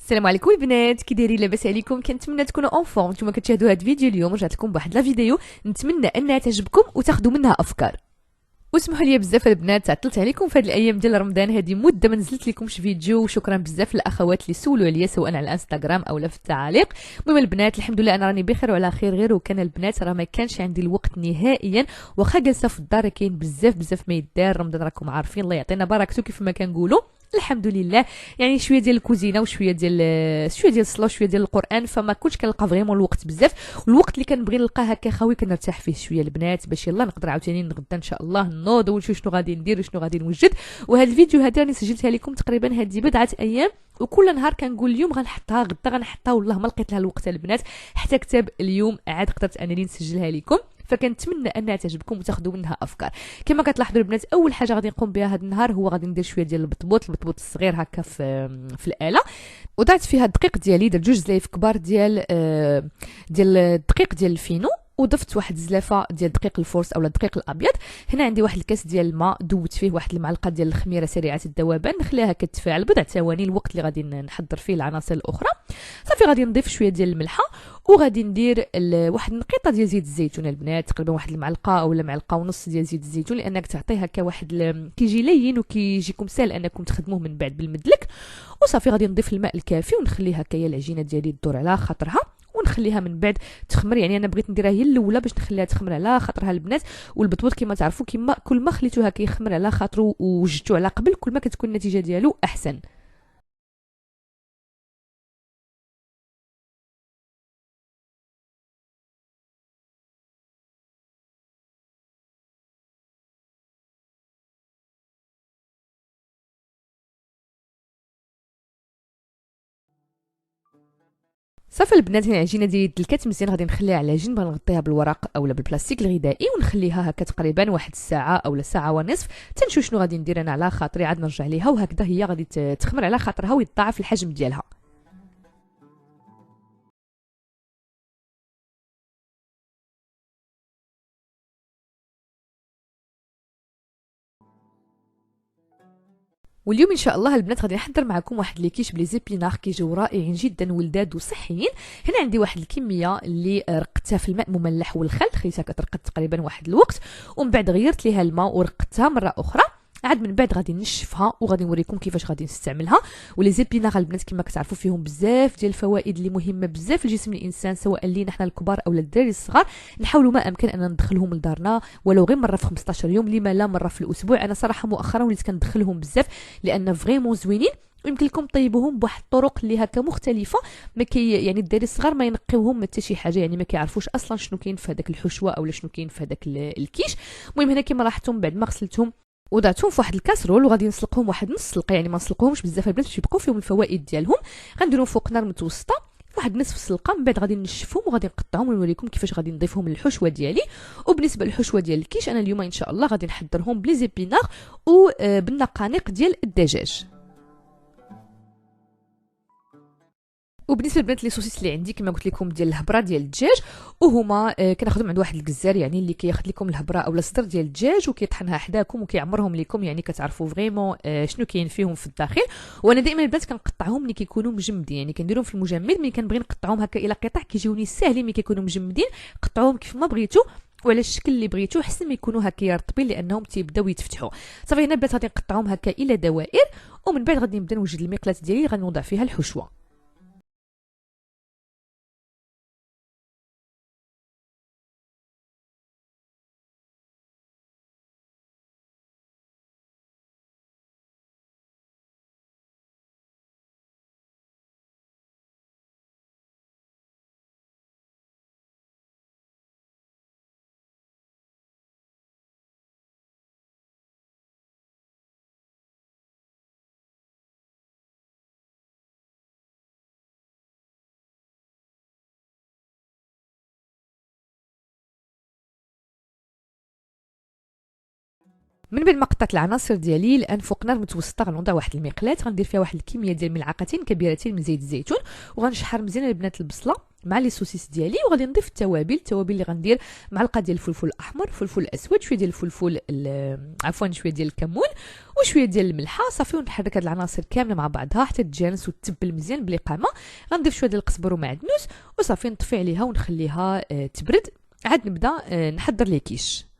السلام عليكم البنات، كي دايرين؟ لاباس عليكم؟ كنتمنى تكونوا اون فورم. نتوما كتشاهدوا هذا الفيديو اليوم، رجعت لكم بواحد لا فيديو نتمنى انها تعجبكم وتاخذوا منها افكار. واسمحوا لي بزاف البنات تعطلت عليكم في هذه الايام ديال رمضان، هذه مده ما نزلت لكمش فيديو، وشكرا بزاف للاخوات اللي سولوا عليا سواء على الانستغرام او في التعاليق. المهم البنات الحمد لله انا راني بخير وعلى خير، غير وكان البنات راه ما كانش عندي الوقت نهائيا، واخا جالسه في الدار كاين بزاف ما يدار. رمضان راكم عارفين، الله يعطينا بركته كيف ما كنقولوا. الحمد لله، يعني شويه ديال الكوزينه وشويه ديال الصلاه وشويه ديال القران، فما كنتش كنلقى فريمون الوقت بزاف. والوقت اللي كنبغي نلقاه هكا خاوي كنرتاح فيه شويه البنات، باش يلا نقدر عاوتاني نغدا ان شاء الله نوض ونشوف شنو غادي ندير وشنو غادي نوجد. وهذا الفيديو هذا راني سجلتها لكم تقريبا هذه بضعه ايام، وكل نهار كنقول اليوم غنحطها غدا غنحطها، والله ما لقيت لها الوقت البنات. حتى كتاب اليوم عاد قدرت انني نسجلها لكم، فكنتمنى انها تعجبكم وتاخذوا منها افكار. كما كتلاحظوا البنات، اول حاجه غادي نقوم بها هذا النهار هو غادي ندير شويه ديال البطبوط الصغير هكا في الاله. وضعت فيها الدقيق ديالي، درت جوج زلايف كبار ديال الدقيق ديال الفينو، وضفت واحد الزلافه ديال دقيق الفورس او الدقيق الابيض. هنا عندي واحد الكاس ديال الماء، دوبت فيه واحد المعلقه ديال الخميره سريعه الذوبان، نخليها كتفاعل بضع ثواني الوقت اللي غادي نحضر فيه العناصر الاخرى. صافي غادي نضيف شويه ديال الملحه، وغادي ندير واحد النقيطه ديال زيت الزيتون البنات، تقريبا واحد المعلقه اولا معلقه ونص ديال زيت الزيتون، لانك تعطيه هكا واحد كيجي لين وكيجيكم سهل انكم تخدموه من بعد بالمدلك. وصافي غادي نضيف الماء الكافي ونخليها هكايا العجينه ديالي تدور على خاطرها، ونخليها من بعد تخمر. يعني انا بغيت نديرها هي الاولى باش نخليها تخمر على خاطرها البنات. والبطبوط كما تعرفوا، كل ما خليتوها كيخمر على خاطرو ووجدتو على قبل، كل ما كتكون النتيجه ديالو احسن. صافي البنات، هنا العجينه ديالي دلكات مزيان، غادي نخليها على جنب، غنغطيها بالورق اولا بالبلاستيك الغذائي، ونخليها هكا تقريبا واحد الساعه اولا ساعه ونصف، تنشوف شنو غادي ندير انا على خاطري. عاد نرجع ليها، وهكذا هي غادي تخمر على خاطرها ويتضاعف الحجم ديالها. واليوم ان شاء الله البنات غادي نحضر معكم واحد لي كيش بلي زيبينار كيجيو رائعين جدا ولذاذ وصحيين. هنا عندي واحد الكميه اللي رقدتها في الماء المملح والخل، خليتها كترقد تقريبا واحد الوقت، ومن بعد غيرت ليها الماء ورقدتها مره اخرى. عاد من بعد غادي نشفها وغادي نوريكم كيفاش غادي نستعملها. ولي زيبينار البنات كما كتعرفوا فيهم بزاف ديال الفوائد اللي مهمه بزاف لجسم الانسان، سواء لينا حنا الكبار او الدراري الصغار. نحاولوا ما امكن ان ندخلهم لدارنا ولو غير مره في 15 يوم، لما لا مره في الاسبوع. انا صراحه مؤخرا وليت كندخلهم بزاف لان فريمون زوينين، ويمكن لكم طيبوهم بواحد الطرق اللي هكا مختلفه. ما يعني الدراري الصغار ما ينقيوهم حتى شي حاجه، يعني ما كيعرفوش اصلا شنو كاين في هذاك الحشوه اولا شنو كاين في هذاك الكيش. المهم هنا كما لاحظتم بعد ما غسلتهم وضعتهم في واحد الكاسرول، وغادي نسلقهم واحد نص سلقه، يعني ما نسلقوهمش بزاف البنات باش يبقاو فيهم الفوائد ديالهم. غنديرهم فوق نار متوسطه واحد نصف سلقه، من بعد غادي نشفهم وغادي نقطعهم ونوريكم كيفاش غادي نضيفهم للحشوه ديالي. وبالنسبه للحشوه ديال الكيش، انا اليوم ان شاء الله غادي نحضرهم بلي زيبينار وبالنقانق ديال الدجاج. وبالنسبه للبنات لي سوسيس اللي عندي كما قلت لكم ديال الهبره ديال الدجاج، وهما كناخذهم عند واحد الجزار، يعني اللي كياخذ لكم الهبره او الصدر ديال الدجاج وكيطحنها حداكم وكيعمرهم لكم، يعني كتعرفوا فريمون شنو كاين فيهم في الداخل. وانا دائما البنات كنقطعهم ملي كيكونوا مجمدين، يعني كنديرهم في المجمد. ملي كنبغي نقطعهم هكا الى قطع كيجيوني ساهلين ملي كيكونوا مجمدين. قطعوهم كيف ما بغيتو وعلى الشكل اللي بغيتو، حسن ما يكونوا هكا رطبين لانهم تيبداو يتفتحوا. صافي هنا البنات غادي نقطعهم هكا الى دوائر، ومن بعد غادي نبدا نوجد المقلاة ديالي اللي غنوضع فيها الحشوه. من بعد ما قطعت العناصر ديالي الان فوق نار متوسطه غنوضع واحد المقلاة، غندير فيها واحد الكميه ديال ملعقتين كبيرتين من زيت الزيتون، وغنشحر مزيان البنات البصله مع لي سوسيس ديالي، وغادي نضيف التوابل اللي غندير معلقه ديال الفلفل الاحمر، الفلفل الاسود، شويه ديال الفلفل عفوا شويه ديال الكمون وشويه ديال الملحه. صافي ونحرك هاد العناصر كامله مع بعضها حتى تجانس وتتبل مزيان بالاقامه. غنضيف شويه ديال القزبر ومعدنوس وصافي نطفي عليها ونخليها تبرد، عاد نبدا نحضر لي كيش.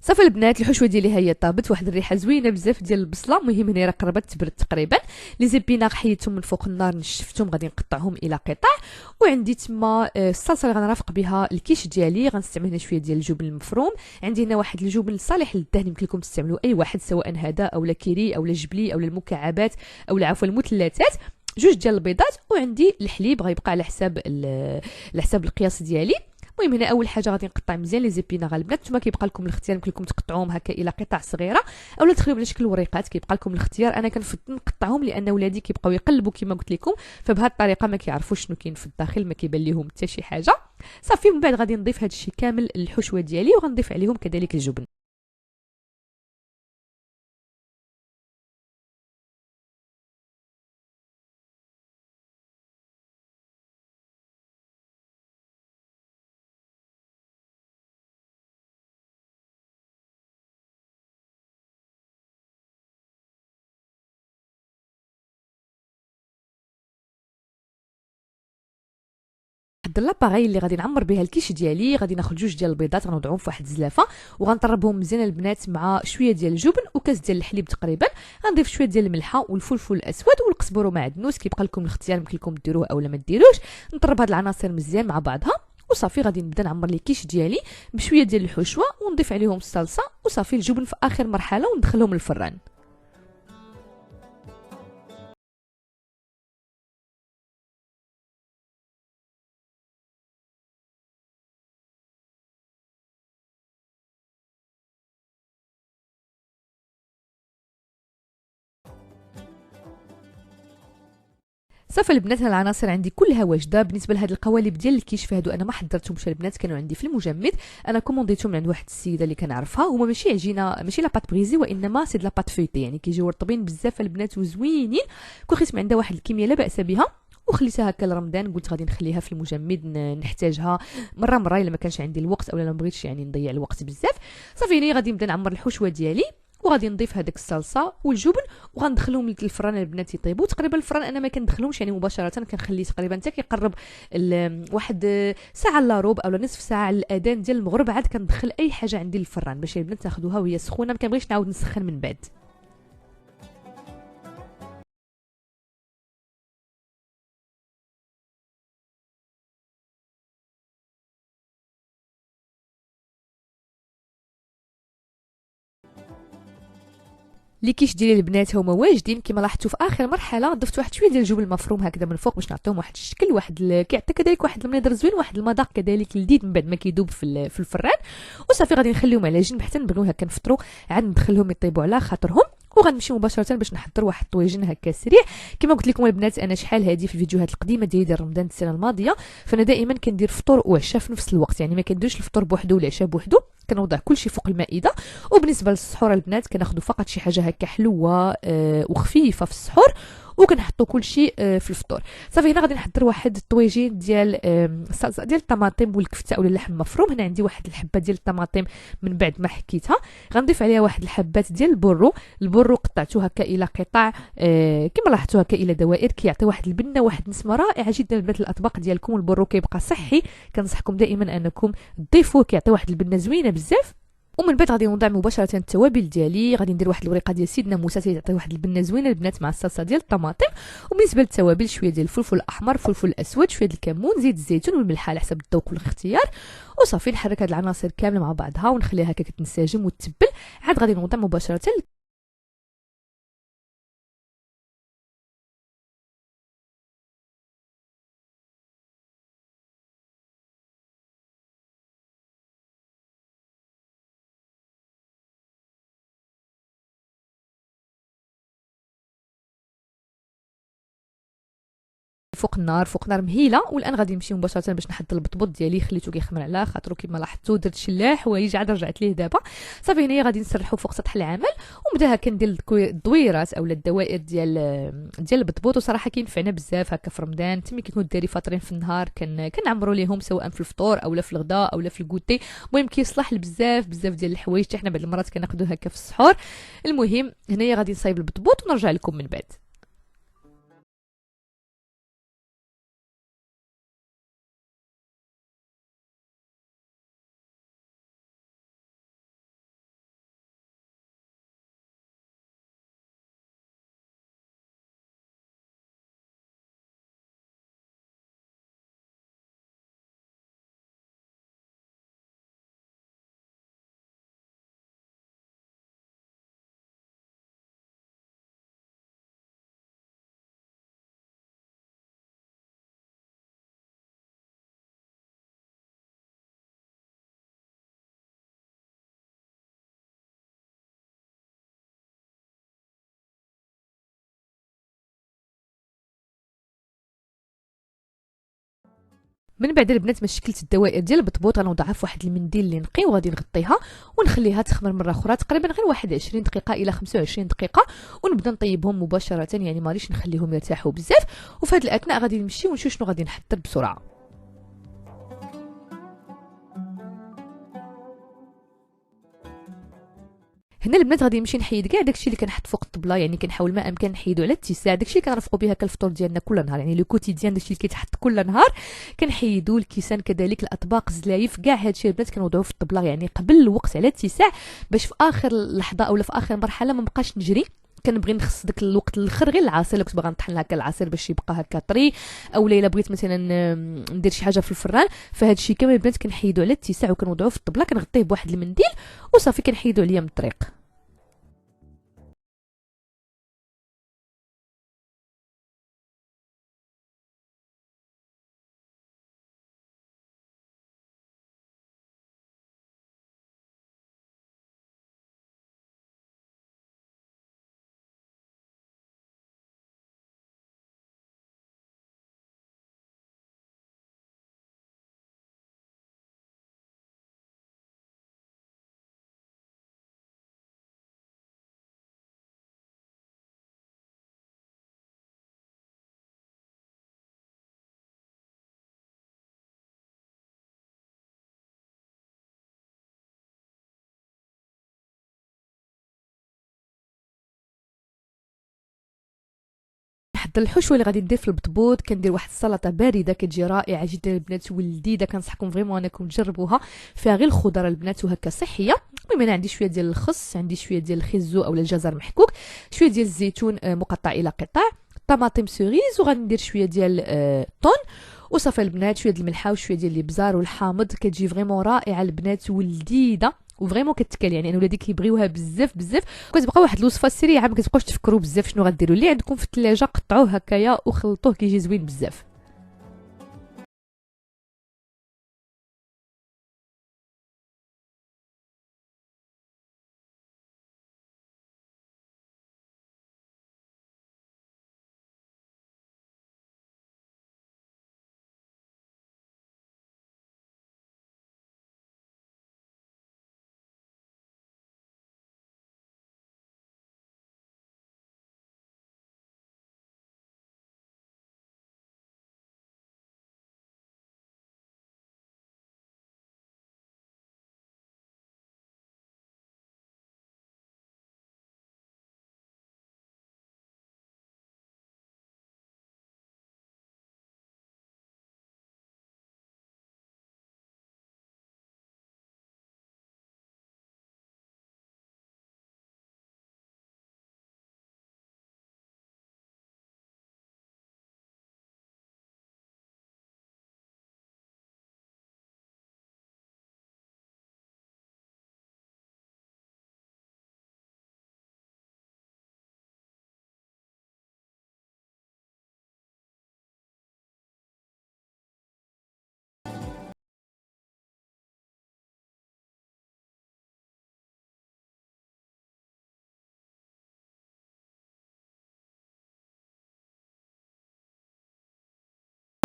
صافي البنات الحشوه ديالي هي طابت، واحد الريحه زوينه بزاف ديال البصله. المهم هنا راه قربت تبرد تقريبا. لي زيبيناغ حيدتهم من فوق النار، نشفتهم، غادي نقطعهم الى قطع. وعندي تما الصلصه اللي غنرافق بها الكيش ديالي، غنستعمل هنا شويه ديال الجبن المفروم. عندي هنا واحد الجبن صالح للدهن، يمكن لكم تستعملوا اي واحد سواء هذا او كيري او جبلي او المكعبات او عفوا المثلثات. جوج ديال البيضات، وعندي الحليب غيبقى على حساب القياس ديالي. المهم هنا اول حاجه غادي نقطع مزيان لي زيبيناغ البنات، نتوما كيبقى لكم الاختيار، يمكن لكم تقطعوهم هكا الى قطع صغيره اولا تخليهم على شكل وريقات، كيبقى لكم الاختيار. انا كنفضل نقطعهم لان ولادي كيبقاو يقلبوا كما قلت لكم، فبهذه الطريقه ما كيعرفوش شنو كاين في الداخل، ما كيبان لهم حتى شي حاجه. صافي من بعد غادي نضيف هذا الشيء كامل الحشوه ديالي، وغنضيف عليهم كذلك الجبن. حضر لاباغي اللي غادي نعمر بها الكيش ديالي، غادي ناخذ جوج ديال البيضات غنوضعهم في واحد الزلافه، وغنطربهم مزيان البنات مع شويه ديال الجبن وكاس ديال الحليب تقريبا. غنضيف شويه ديال الملحه والفلفل الاسود والقزبر ومعدنوس، كيبقى لكم الاختيار، يمكن لكم ديروه اولا ما ديروش. نطرب هاد العناصر مزيان مع بعضها، وصافي غادي نبدا نعمر لي كيش ديالي بشويه ديال الحشوه، ونضيف عليهم الصلصه وصافي الجبن في اخر مرحله، وندخلهم الفران. صافي البنات العناصر عندي كلها واجده. بالنسبه لهاد القوالب ديال الكيش فهادو انا ما حضرتهمش البنات، كانوا عندي في المجمد، انا كومونديتهم من عند واحد السيده اللي كنعرفها. هما ماشي عجينه، ماشي لا بات بريزي، وانما سي لا بات فويتي، يعني كيجيو رطبين بزاف البنات وزوينين. كل خصم عندها واحد الكميه لا باس بها، وخليتها هكا لرمضان. قلت غادي نخليها في المجمد نحتاجها مره الا ما كانش عندي الوقت اولا ما بغيتش يعني نضيع الوقت بزاف. صافي هنا غادي نبدا نعمر الحشوه ديالي، وغادي نضيف هذاك الصلصه والجبن، وغندخلهم للفران البنات يطيبوا تقريبا. الفران انا ما كندخلهمش يعني مباشره، كنخليه تقريبا حتى كيقرب واحد ساعه الا ربع اولا نصف ساعه على الاذان ديال المغرب، عاد كندخل اي حاجه عندي للفران باش البنات تاخذوها وهي سخونه، ما كنبغيش نعاود نسخن من بعد. لي كيش ديالي البنات هما واجدين كما لاحظتوا. في اخر مرحله ضفت واحد شويه ديال الجبن المفروم هكذا من فوق باش نعطيهم واحد الشكل، كيعطي كذلك واحد المنظر زوين، واحد المذاق كذلك لذيذ من بعد ما كيذوب في الفران. وصافي غادي نخليهم على جنب حتى نبغيو هكا نفطروا، عاد ندخلهم يطيبوا على خاطرهم. وغنمشي مباشره باش نحضر واحد الطويجين هكا سريع. كما قلت لكم البنات انا شحال هذه في الفيديوهات القديمه ديال رمضان السنه الماضيه، فانا دائما كندير فطور وعشاء في نفس الوقت، يعني ما كنديرش الفطور بوحدو والعشاء بوحدو، كنوضع كل شيء فوق المائده. وبالنسبه للسحور البنات كناخذوا فقط شي حاجه هكا حلوه وخفيفه في السحور، وكنحطوا كلشي في الفطور. صافي هنا غادي نحضر واحد الطويجين ديال الصلصه ديال الطماطم والكفته اولا اللحم المفروم. هنا عندي واحد الحبه ديال الطماطم من بعد ما حكيتها، غنضيف عليها واحد الحبات ديال البرو قطعته هكا الى قطع كما لاحظتوا هكا الى دوائر، كيعطي واحد البنه واحد النسمه رائعه جدا لبنات الاطباق ديالكم. البرو كيبقى صحي، كنصحكم دائما انكم تضيفوه، كيعطي واحد البنه زوينه بزاف. ومن بعد غادي نوضع مباشره التوابل ديالي. غادي ندير واحد الوريقه ديال سيدنا موسى تعطي واحد البنه زوينه البنات مع الصلصه ديال الطماطم. وبالنسبه للتوابل شويه ديال الفلفل الاحمر، فلفل اسود، شويه ديال الكمون، زيت الزيتون والملح على حسب الذوق والاختيار. وصافي نحرك هاد العناصر كامله مع بعضها ونخليها هكا كتنسجم وتتبل. عاد غادي نوضع مباشره فوق نار مهيله. والان غادي نمشي مباشره باش نحضر البطبوط ديالي. خليته كيخمر على خاطرو كما لاحظتوا، درت شي حوايج عاد رجعت ليه دابا. صافي هنايا غادي نسرحو فوق سطح العمل ونبدا هكا ندير الدويرات اولا الدوائر ديال البطبوط. وصراحه كينفعنا بزاف هكا في رمضان تمي كيكونوا داري فاطرين في النهار، كنعمروا ليهم سواء في الفطور اولا في الغداء اولا في الكوتي. المهم كيصلح لبزاف ديال الحوايج، حتى حنا بعض المرات كناخذوه هكا في السحور. المهم هنايا غادي نصايب البطبوط ونرجع لكم من بعد. من بعد البنات ما شكلت الدوائر ديال البطبوط غنوضعها في واحد المنديل اللي نقي وغادي نغطيها ونخليها تخمر مره اخرى تقريبا غير واحد 20 دقيقه الى 25 دقيقه. ونبدا نطيبهم مباشره، يعني ماريش نخليهم يرتاحوا بزاف. وفي هذه الاثناء غادي نمشي ونشوف شنو غادي نحضر بسرعه. هنا البنات غادي نمشي نحيد كاع داكشي اللي كنحط فوق الطبله، يعني كنحاول ما امكن نحيدو على اتساع. داكشي اللي كنرفقوا به هكا الفطور ديالنا كل نهار، يعني لو كوتيديان داكشي اللي كيتحط كل نهار كنحيدو. الكيسان كذلك، الاطباق، الزلايف، كاع هادشي البنات كنوضعوه في الطبله يعني قبل الوقت على اتساع، باش في اخر لحظه اولا في اخر مرحله ما بقاش نجري. كنبغي نخص داك الوقت الاخر غير العصير، كنت باغا نطحن هكا العصير باش يبقى هكا طري، اولا الا بغيت مثلا ندير شي حاجه في الفران. فهاد الشيء كامل البنات كنحيدو على اتساع وكنوضعوه في الطبله، كنغطيه بواحد المنديل وصافي كنحيدو عليا من الطريق. نحضر الحشوه اللي غادي ندير في البطبوط. كندير واحد السلطه بارده كتجي رائعه جدا البنات ولذيذه، كنصحكم فريمون انكم تجربوها. فيها غير الخضره البنات وهكا صحيه. المهم انا عندي شويه ديال الخس، عندي شويه ديال الخيزو اولا الجزر محكوك، شويه ديال الزيتون مقطع الى قطع، طماطم سوريز، وغادي ندير شويه ديال الطون. وصافي البنات شويه ديال الملحه وشويه ديال الابزار والحامض. كتجي فريمون رائعه البنات ولذيذه وفريمون كتكل، يعني انا ولادي كيبغيوها بزاف بزاف. كتبقى واحد الوصفه سريعه ما كتبقاوش تفكروا بزاف شنو غديروا. اللي عندكم في الثلاجه قطعوه هكايا وخلطوه كيجي زوين بزاف.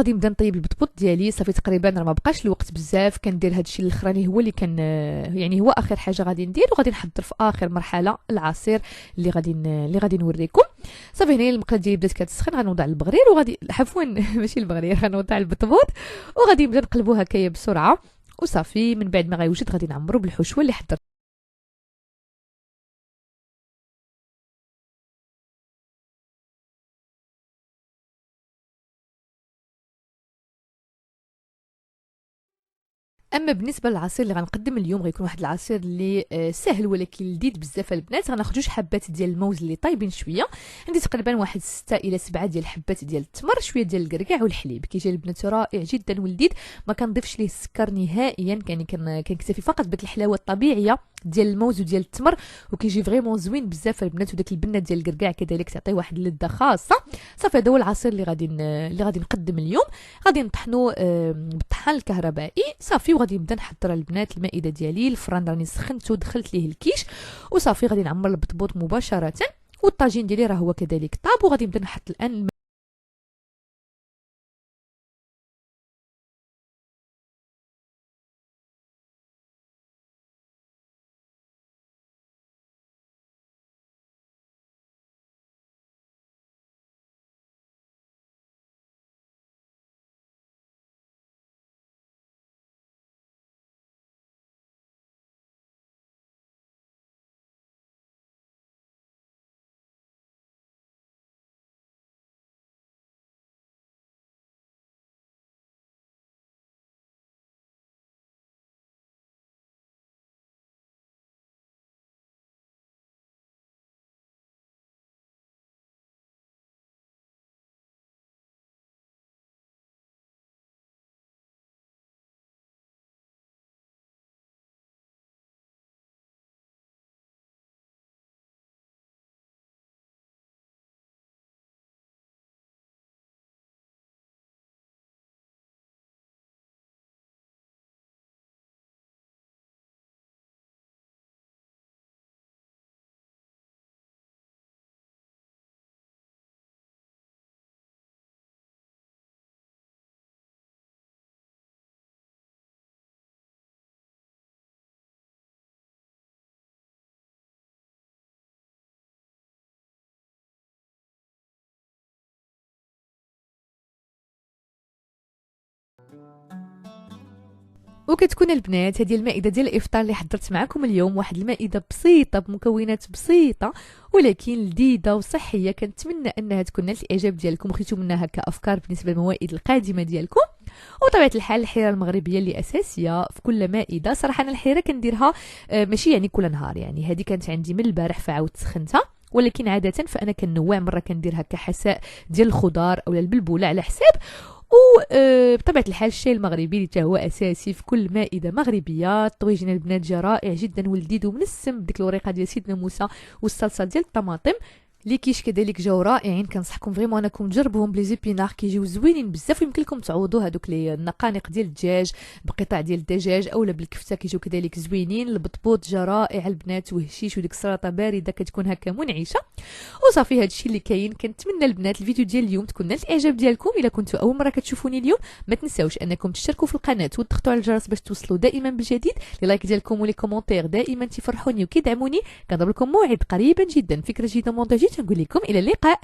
غادي نبدا نطيب البطبوط ديالي. صافي تقريبا راه ما بقاش الوقت بزاف، كندير هادشي الاخراني هو اللي كان يعني هو اخر حاجه غادي ندير، وغادي نحضر في اخر مرحله العصير اللي غادي نوريكم. صافي هنا المقله ديالي بدات كتسخن، غنوضع البغرير وغادي عفوا ماشي البغرير، غنوضع البطبوط وغادي نبدا نقلبو هكايا بسرعه. وصافي من بعد ما غيوجد غادي نعمرو بالحشوه اللي حضرت. اما بالنسبه للعصير اللي غنقدم اليوم، غيكون واحد العصير اللي سهل ولكن لذيذ بزاف البنات. غناخذ 2 حبات ديال الموز اللي طايبين شويه، عندي تقريبا واحد 6 الى 7 ديال الحبات ديال التمر، شويه ديال الكركاع والحليب. كيجي البنات رائع جدا ولذيذ، ما كنضيفش ليه السكر نهائيا، يعني كنكتفي فقط بديك الحلاوه الطبيعيه ديال الموز وديال التمر، وكيجي فريمون زوين بزاف البنات. وداك البنه ديال الكركاع كذلك تعطي واحد اللذه خاصه. صافي هذا هو العصير اللي غادي نقدم اليوم. غادي نطحنو بالطحان الكهربائي. صافي وغادي نبدا نحضر البنات المائده ديالي. الفران راني سخنته ودخلت ليه الكيش، وصافي غادي نعمر البطبوط مباشره. والطاجين ديالي راه هو كذلك طاب، وغادي نبدا نحط الان وكتكون البنات هذه المائده ديال الافطار اللي حضرت معكم اليوم، واحد المائده بسيطه بمكونات بسيطه ولكن لذيذه وصحيه. كنتمنى انها تكون نالت الاعجاب ديالكم وخيتو منها هكا افكار بالنسبه للموائد القادمه ديالكم. وطبيعه الحال الحيره المغربيه اللي اساسيه في كل مائده. صراحه انا الحيره كنديرها ماشي يعني كل نهار، يعني هذه كانت عندي من البارح فعاودت سخنتها، ولكن عاده فانا كنوع، مره كندير هكا حساء ديال الخضار او البلبوله على حساب. وبطبيعه الحال الشاي المغربي اللي هو اساسي في كل مائده مغربيه. الطويجين البنات جا رائع جدا ولذيذ ومنسم بديك الوريقه ديال سيدنا موسى والصلصه ديال الطماطم. لي كيش كذلك جاو رائعين، كنصحكم فريمون انكم تجربوهم بلي زيبينار، كيجيو زوينين بزاف. ويمكن لكم تعوضوا هذوك لي النقانق ديال الدجاج بقطع ديال الدجاج اولا بالكفته، كيجيو كذلك زوينين. البطبوط جا رائع البنات وهشيش، وديك السلطه بارده كتكون هكا منعشه. وصافي هادشي اللي كاين. كنتمنى البنات الفيديو ديال اليوم تكون نالت الاعجاب ديالكم. الا كنتوا اول مره كتشوفوني اليوم ما تنساوش انكم تشتركوا في القناه وتضغطوا على الجرس باش توصلوا دائما بالجديد. لي لايك ديالكم ولي كومونتير دائما تفرحوني وكيدعموني. كنضرب لكم موعد قريبا جدا، فكره جديده مونتاجيه. نقول لكم الى اللقاء.